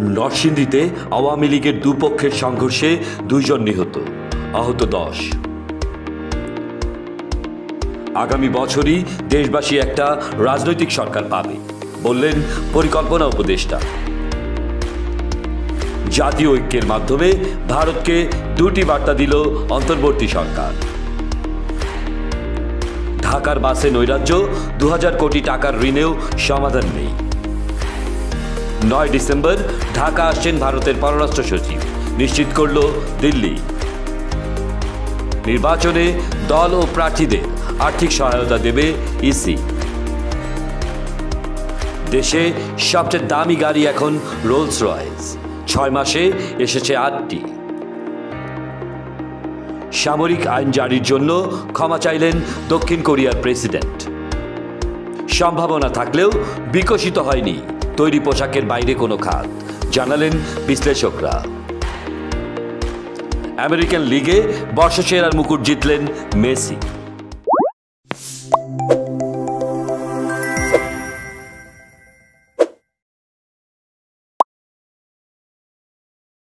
নরসিংদীতে আওয়ামী লীগের দুপক্ষের সংঘর্ষে 2 জন নিহত, আহত 10। আগামী বছরই দেশবাসী একটা রাজনৈতিক সরকার পাবে, বললেন পরিকল্পনা উপদেষ্টা। জাতীয় ঐক্যের মাধ্যমে ভারতকে 2টি বার্তা দিল অন্তর্বর্তী সরকার। ঢাকার বাসে নৈরাজ্য, 2000 কোটি টাকার ঋণেও সমাধান নেই। 9 ডিসেম্বর ঢাকা আসছেন ভারতের পররাষ্ট্র সচিব, নিশ্চিত করল দিল্লি। নির্বাচনে দল ও প্রার্থীদের আর্থিক সহায়তা দেবে ইসি। দেশে সবচেয়ে দামি গাড়ি এখন রোলস রয়েস, 6 মাসে এসেছে 8টি। সামরিক আইন জারির জন্য ক্ষমা চাইলেন দক্ষিণ কোরিয়ার প্রেসিডেন্ট। সম্ভাবনা থাকলেও বিকশিত হয়নি তৈরি পোশাকের বাইরে কোনো খাত, জানালেন বিশ্লেষকরা। আমেরিকান লিগে বর্ষসেরার মুকুট জিতলেন মেসি।